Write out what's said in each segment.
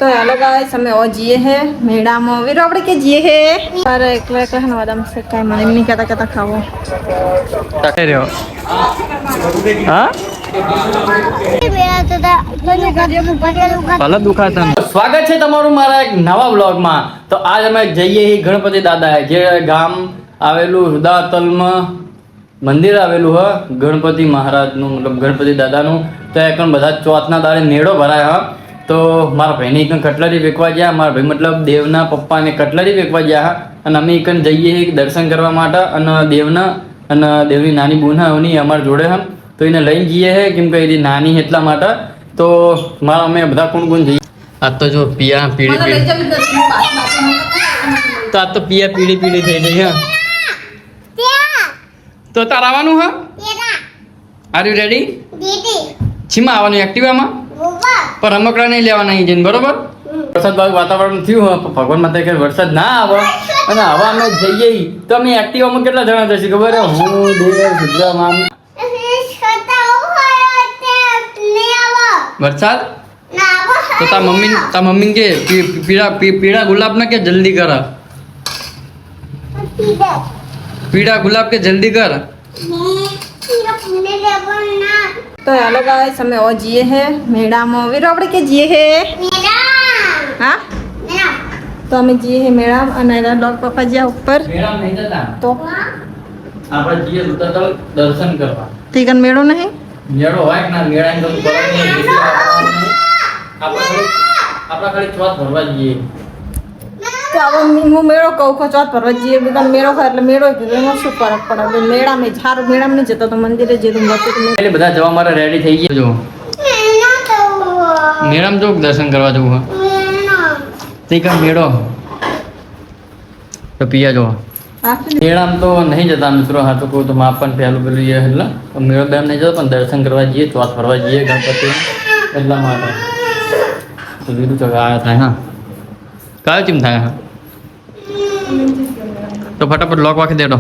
तो hello guys हमें और जिए हैं मेड़ा में वीरो अपने के जिए हैं पर एकला एकला हन वादम से काय मन नहीं कहता कहता खाओ ताके रहो हां पहला दुखाता स्वागत है તમારું મારા એક નવા વ્લોગ માં તો આજ અમે જઈએ ગણપતિ દાદા જે ગામ આવેલું હૃદાતલમાં મંદિર આવેલું હ ગણપતિ મહારાજનું મતલબ ગણપતિ દાદાનું તો એકણ બધા ચોથના દાડે મેળો ભરાય હ તો મારા ભાઈને એકણ કટલરી વેકવા ગયા મારા ભાઈ મતલબ દેવના પપ્પાને કટલરી વેકવા ગયા અને અમે એકણ જઈએ દર્શન કરવા માટે અને દેવના અને દેવની નાની બુના ઓની અમાર જોડે હ તો એને લઈને જઈએ હે કેમ કે એની નાની એટલા માટે તો મારા અમે બધા કોણ કોણ જઈએ આ તો જો પિયા પીળી પીળી તો આ તો પિયા પીળી પીળી થઈ ગઈ હા તો તાર આવવાનું હા આર યુ રેડી છીમાં આવવાનું એક્ટિવામાં પણ રમકડા નહીં લેવાના અહીં જઈને બરોબર વરસાદ વાતાવરણ થયું હોય ભગવાન માતા કે વરસાદ ના આવે અને હવે અમે જઈએ તો અમે એક્ટિવામાં કેટલા જણા જશે ખબર હું દેવ સુદ્રા મામ વરસાદ તો તા મમ્મી કે પીળા ગુલાબ ના કે જલ્દી કર पीड़ा गुलाब के जल्दी कर तो हेलो गाइस हमें और जिए हैं मेड़ा में वीरो अपने के जिए हैं हाँ तो हमें जिए हैं मेड़ा અને લોક પપ્પા જ્યાં ઉપર मेड़ा नहीं जता તો આપણે જીએ ઉતરતા દર્શન કરવા તીકન મેળો નહીં મેળો હોય કે ના મેળા ની તો આપણા ખાલી ચોથ ભરવા જઈએ तो अब હું મેળો કહું છો ચોથ ભરવા જઈએ બધા મેળો હોય એટલે મેળો કીધું એમાં શું ફરક પડે મેળા મેં ઝારું મેળા નહીં જતો તો મંદિરે જતું એટલે બધા જવા માટે રેડી થઈ ગયા જો મેળામાં જો દર્શન કરવા જવું હા તે કા મેળો તો પિયા જો મેળામાં તો નહીં જતા મિત્રો હા તો કહું તો માં પણ પહેલું પેલું એ એટલે મેળો બેમ નહીં જતો પણ દર્શન કરવા જઈએ ચોથ ફરવા જઈએ ગણપતિ એટલા માટે તો બીજું તો આવ્યા થાય હા કાલ ચીમ થાય હા તો ફટાફટ લોક વાખી દેડો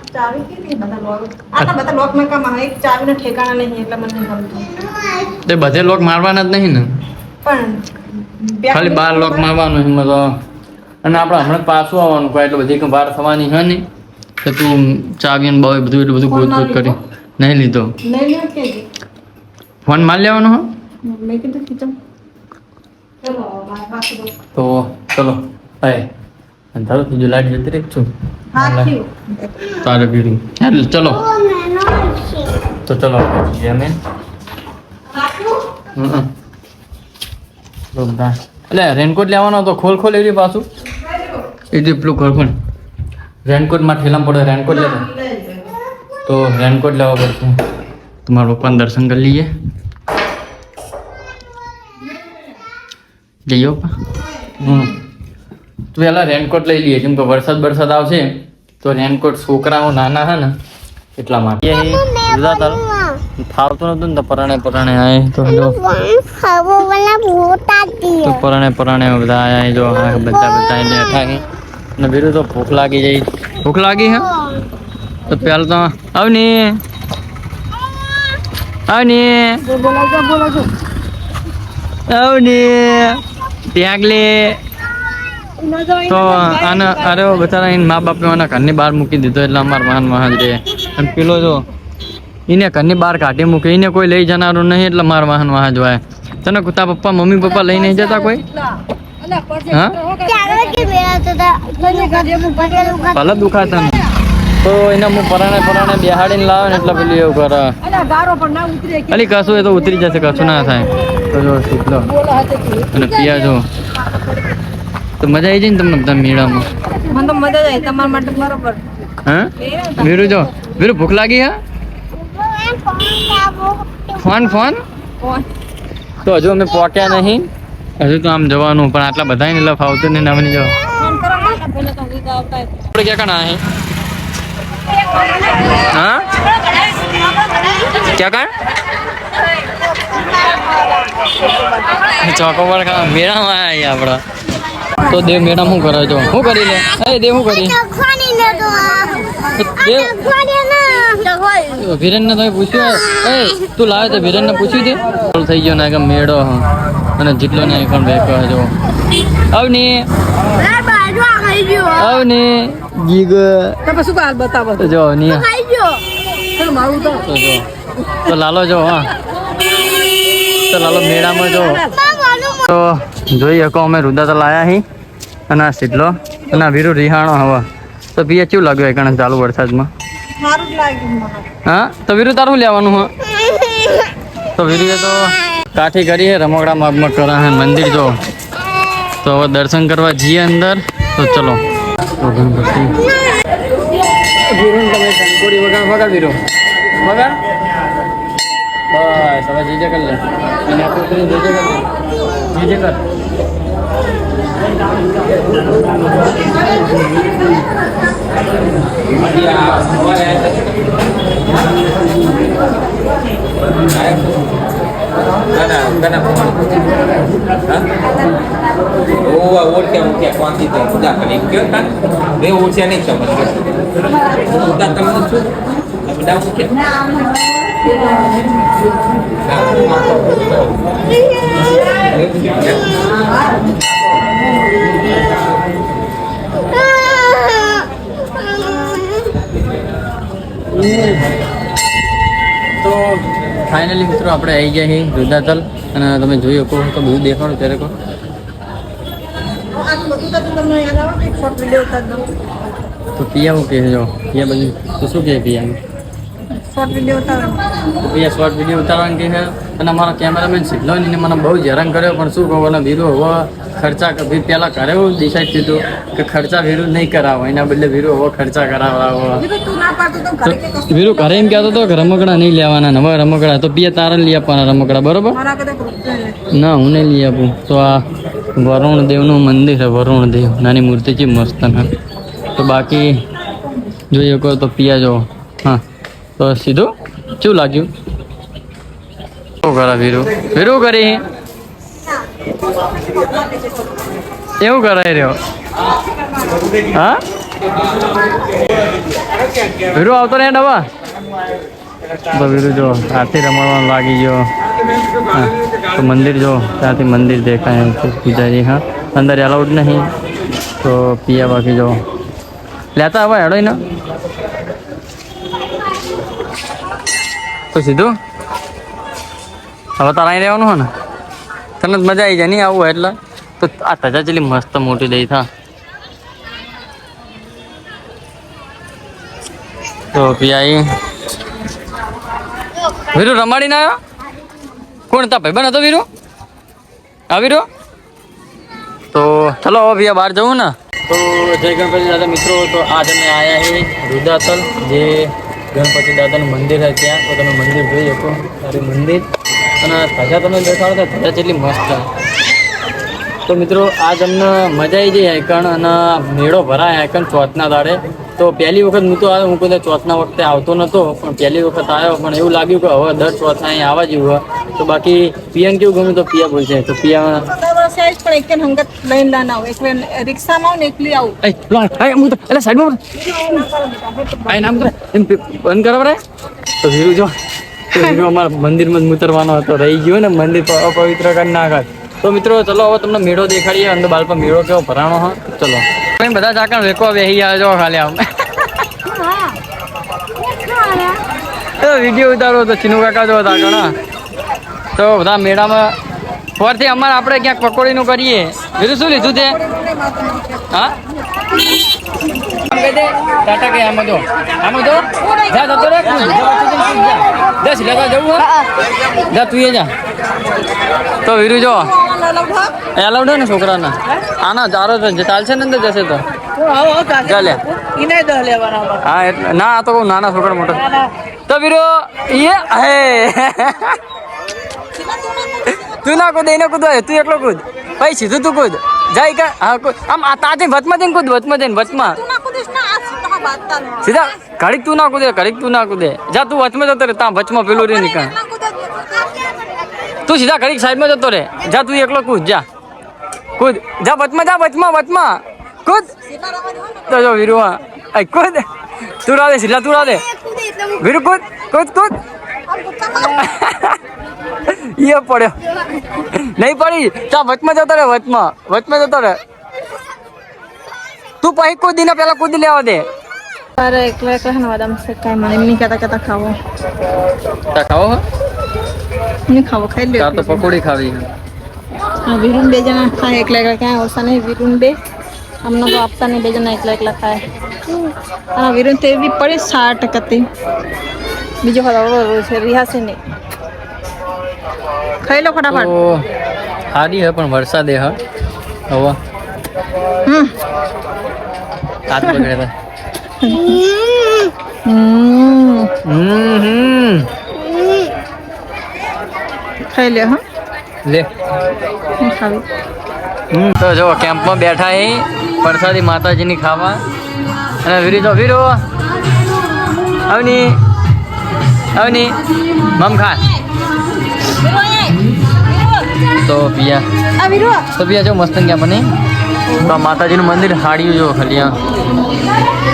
ચાવી કેવી બધા લોક માં કામ એક ચાવીનો ઠેકાણા નહીં એટલે મને નહીં ગમતું તે બધે લોક મારવાના જ નહીં ને પણ ખાલી 12 લોક મારવાનું હિંમત અને આપણે હમણાં પાછું આવવાનું કોઈ એટલે બધી વાર થવાની હે નહીં તો તું ચાવી ને બહુ બધું એટલું બધું ગોત કરી નહીં લીધો ફોન માર લેવાનો હો મેં કીધું ખીચો તો ચલો હાય અંધારો થઈ લાઈટ જતી રહી છું તારે બીડી ચલો તો ચલો અમે એટલે રેનકોટ લેવાનો તો ખોલ એવી પાછું એ જે પેલું ખોલ રેનકોટમાં ઠેલામાં પડે રેનકોટ લેવો તો રેનકોટ લેવા પડશે તમારા પપ્પાને દર્શન કરી લઈએ જઈએ તો પેલા રેનકોટ લઈ લઈએ કેમ કે વરસાદ આવશે તો રેનકોટ છોકરાઓ નાના હે ને એટલા માટે ફાવતું નતું ને તો પરાણે આય તો જો તો પરાણે બધા આયા જો બધા બેઠા હે ને બીરું તો ભૂખ લાગી હે તો પેલા તો આવની ત્યાગલે તો આને અરે બચારા એને મા બાપે આના ઘરની બહાર મૂકી દીધો એટલે અમારા વાહન છે અને પેલો જો એને ઘરની બહાર કાઢી મૂકે એને કોઈ લઈ જનારું નહીં એટલે મારા વાહન જોવાય તને તા પપ્પા મમ્મી પપ્પા લઈ નહીં જતા કોઈ હા ભલે દુખાતા તો એને હું પરાણે બેહાડીને લાવે ને એટલે પેલું એવું કરે ખાલી કશું એ તો ઉતરી જશે કશું ના થાય તો જો શીખલો અને પિયા જો તો મજા આવી જાય ને તમને બધા મેળામાં મને તો મજા આવી તમારા માટે બરોબર હા વીરુ ભૂખ લાગી હા ફોન તો હજુ અમે પહોંચ્યા નહીં હજુ તો આમ જવાનું પણ આટલા બધા ને લફ આવતું નહીં નવની જવા આપણે ક્યાં કણા હે हाँ क्या कर ચોકો પર મેળા માં આવી આપડા તો દેવ મેળા શું કરે જો શું કરી લે દેવ શું કરી વિરેન ને તમે પૂછ્યું તું લાવે તો વિરેન ને પૂછ્યું છે થઈ ગયો ને કે મેળો અને જેટલો ને પણ બેકો જો અવની જીગ શું કાલ બતાવો તો જો અવની મારું તો તો લાલો જો હા તો લાલો મેળામાં જો તો જોઈ શકો અમે રુદા લાયા હી અને આ સીધલો અને આ વીરુ રિહાણો હવા તો પીએ કેવું લાગ્યું એ કારણ ચાલુ વરસાદમાં સારું જ લાગ્યું મને. હા તો વીરુ તારું લેવાનું હા તો વીરુએ તો કાઠી કરી હે રમકડા માગમગ કરા હે મંદિર જો તો હવે દર્શન કરવા જઈએ અંદર તો ચલો તો ગણપતિ વીરુ તમે કંકોડી વગાડ વગાડ વીરુ વગાડ બસ હવે જીજે કર લે અને આ છોકરી જીજે કર લે જીજે કર ઓળખ્યા કોણથી પૂજા કરી ગયો બે ઓળખ્યા નહીં સમજ પૂજા તમે શું બધા તો ફાઇનલી મિત્રો આપણે આવી ગયા છીએ રુદાતલ અને તમે જોઈ શકો તો બધું દેખાડો ત્યારે કહો આ બધું તો તમને યાદ આવે કે શોર્ટ વિડિયો ઉતાર દો તો પિયા હું કહે જો પિયા બધું તો શું કહે પિયા શોર્ટ વિડિયો ઉતારો પિયા શોર્ટ વિડીયો ઉતારવાનું કહે છે અને અમારો કેમેરામેન શીખલો ને મને બહુ જ હેરાન કર્યો પણ શું કહું અને વીરુ હવે ખર્ચા પહેલાં કરે એવું ડિસાઈડ કીધું કે ખર્ચા વીરુ નહીં કરાવો એના બદલે વીરુ હવે ખર્ચા કરાવડાવો તું ના પાડતો તો ઘરે કે કશું વીરુ ઘરે એમ કહેતો હતો કે રમકડા નહીં લેવાના નવા રમકડા તો પિયા તારે લઈ આપવાના રમકડા બરોબર મારા કદા રૂપિયા લે ના હું નહીં લઈ આપું તો આ વરુણ દેવનું મંદિર છે વરુણ દેવ નાની મૂર્તિ છે મસ્ત ને તો બાકી જોઈએ કહો તો પિયા જો હા તો સીધું શું લાગ્યું શું કરા વીરુ વીરુ કરી એવું કરાય રહ્યો હા વીરુ આવતો ને ડબા તો વીરુ જો આથી રમવાનું લાગી ગયો હા તો મંદિર જો ત્યાંથી મંદિર દેખાય છે પૂજાજી હા અંદર અલાઉડ નહીં તો પિયા બાકી જો લેતા હવે હેડો ને તો સીધું હવે તારા અહીં રહેવાનું હો ને તને જ મજા આવી જાય નહીં આવું એટલે તો આ ધજા જેટલી મસ્ત મોટી દઈ થા તો પિયા વીરુ રમાડી ના આવ્યો કોણ તા ભાઈ બન હતો વીરુ આ વીરુ તો ચલો હવે ભૈયા બહાર જવું ને તો જય ગણપતિ દાદા મિત્રો તો આજ અમે આવ્યા છીએ રુદાતલ જે ગણપતિ દાદાનું મંદિર છે ત્યાં તો તમે મંદિર જોઈ શકો સારું મંદિર અને ધજા તમે દેખાડો તો ધજા જેટલી મસ્ત તો મિત્રો આજ અમને મજા આવી જાય આઈકણ અને મેળો ભરાય આઈકણ ચોથના દાડે તો પહેલી વખત હું તો આવ્યો હું કદાચ ચોથના વખતે આવતો નહોતો પણ પહેલી વખત આવ્યો પણ એવું લાગ્યું કે હવે દર ચોથના અહીં આવવા જેવું તો બાકી પિયાને કેવું ગમ્યું તો પિયા બોલશે તો પિયા પણ એક હંગત લઈને ના આવું એક રિક્ષામાં આવું ને એકલી આવું એટલે સાઈડમાં નામ કરે એમ બંધ કરો રે તો વીરુ જો વીરુ અમારા મંદિરમાં જ ઉતરવાનો હતો રહી ગયો ને મંદિર અપવિત્ર કરી નાખત તો મિત્રો ચલો હવે તમને મેળો દેખાડીએ અંદર બાલ પર મેળો કેવો ભરાણો હા ચલો બધા ચાકણ વેકો વેહી આવજો ખાલી આમ વિડીયો ઉતારો તો ચીનુ કાકા જો ચાકણ તો બધા મેળામાં ફરથી અમારે આપણે ક્યાંક પકોડીનું કરીએ બીજું શું લીધું તે હા ટાટા કે આમાં જો જા જતો રે દસ લેતા જવું જા તું એ જા તો વીરુ જો એલાઉડ ને છોકરાના આના ચારો ચાલશે ને અંદર જશે તો ચાલે હા એટલે ના આ તો કહું નાના છોકરા મોટા તો વીરુ એ હે તું ના કૂદ એને કૂદ તું એકલો કૂદ ભાઈ સીધું તું કૂદ જાય કે હા આમ તાથી વચમાં જઈને કૂદ વચમાં સીધા ઘડીક તું ના કૂદે જા તું વચમાં જતો રે ત્યાં વચમાં પેલું રે નીકળ તું સીધા ઘડીક સાઈડમાં જતો રે જા તું એકલો કૂદ જા વચમાં કૂદ તો જો વીરુ હા કૂદ તું રાધે સીધા તું રાધે વીરુ કૂદ ये પડ્યો નહીં પડી તા વચમાં જતો રે વચમાં જતો રે તું પછી કૂદીને પેલા કૂદી લેવા દે અરે એકલા એકલા ને વાદામ સે કાઈ મને એમની કહેતા ખાવો તા ખાવો નહીં ખાવો ખાઈ લ્યો તાર તો પકોડી ખાવી હા વીરુન બે જણા ખાય એકલા એકલા ક્યાં ઓછા નહીં વીરુન બે અમને તો આપતા નહીં બે જણા એકલા એકલા ખાય હા વીરુન તો એવી પડી 60% બીજો ખાવા છે રિહાસે નહીં ખાઈ લો ફટાફટ તો સારી હે પણ વરસાદ હે હવે હાથ બગડે ખાઈ લે હા લે ખાવી તો જો કેમ્પમાં બેઠા હે પ્રસાદી માતાજીની ખાવા અને વીરો આવની મમ ખા તો પિયા જો મસ્ત ક્યાં બની તો માતાજીનું મંદિર હાડીઓ જો ખાલી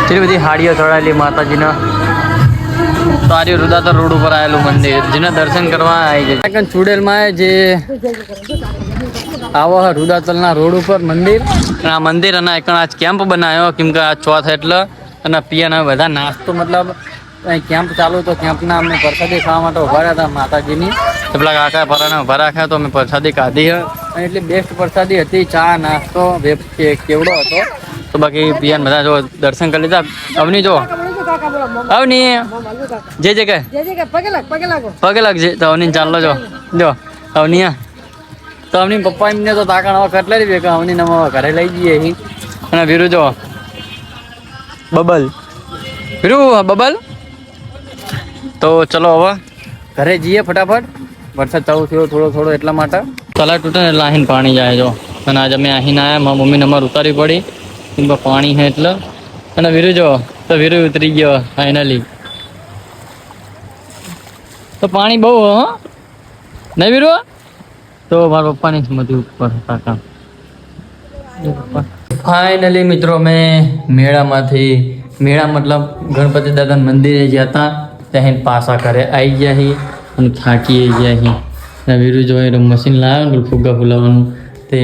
કેટલી બધી હાડીઓ ચડાયેલી માતાજીના તો આ રુદાતર રોડ ઉપર આવેલું મંદિર જેના દર્શન કરવા આવી જાય ચુડેલમાં જે આવો રુદાતલના રોડ ઉપર મંદિર અને આ મંદિર અને એક આજ કેમ્પ બનાવ્યો કેમ કે આ ચોથ એટલે અને પિયાના બધા નાસ્તો મતલબ અહીં કેમ્પ ચાલુ તો કેમ્પના અમને પ્રસાદી ખાવા માટે ઉભા રહ્યા હતા માતાજીની તો પેલા કાકા પરાને ઉભા રાખ્યા તો અમે પ્રસાદી ખાધી અને એટલી બેસ્ટ પ્રસાદી હતી ચા નાસ્તો કેવડો હતો તો બાકી પિયાને બધા જો દર્શન કરી લીધા અવની જો અવની જે કે પગે લાગજે તો અવની ચાલો જો અવની તો અવની પપ્પા એમને તો તાકણ હવે કટલેરી બે કે અવની નવા ઘરે લઈ જઈએ અહીં અને વીરુ જો વીરુ બબલ તો ચલો હવે ઘરે જઈએ ફટાફટ વરસાદ ચાલુ થયો થોડો એટલા માટે તલા તૂટે એટલે આહીને પાણી જાય જો અને આજે અમે આહીને આવ્યા મારા મમ્મીને અમારે ઉતારવી પડી એમાં પાણી છે એટલે અને વીરુ જો તો વીરુ ઉતરી ગયો ફાઇનલી તો પાણી બહુ હો નહીં વીરુ તો મારા પપ્પાની મધુ ઉપર કાકા ફાઇનલી મિત્રો મેં મેળામાંથી મતલબ ગણપતિ દાદાના મંદિરે ગયા હતા ત્યાં પાછા ઘરે આવી ગયા હી અને થાકી ગયા હી અને વીરુ જો મશીન લાવ્યો ને ફુગ્ગા ફૂલાવાનું તે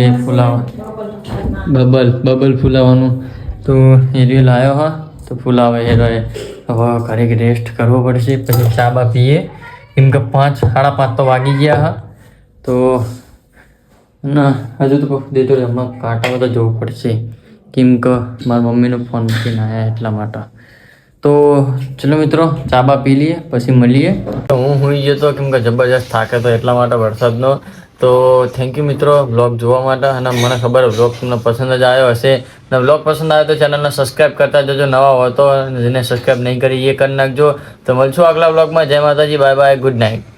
બબલ ફૂલાવાનું તો એ રહ્યો લાવ્યો હા તો ફૂલાવે એ રહે હવે ઘરે રેસ્ટ કરવો પડશે પછી ચા બા પીએ કેમ કે 5 સાડા 5 તો વાગી ગયા હા તો ના હજુ તો દેતો રહે હમણાં કાંટામાં તો જવું પડશે કેમ કે મારા મમ્મીનો ફોન મૂકીને આવ્યા એટલા માટે તો ચલો મિત્રો ચા બા પી લઈએ પછી મળીએ તો હું હોઈ ગયો તો કેમ કે જબરજસ્ત થાકે તો એટલા માટે વરસાદનો તો થેન્ક યુ મિત્રો બ્લોગ જોવા માટે અને મને ખબર બ્લોગ તમને પસંદ જ આવ્યો હશે અને બ્લોગ પસંદ આવ્યો તો ચેનલને સબસ્ક્રાઈબ કરતા જજો નવા હોય તો જેને સબસ્ક્રાઈબ નહીં કરી એ કરી નાખજો તો મળશું આગલા બ્લોગમાં જય માતાજી બાય બાય ગુડ નાઇટ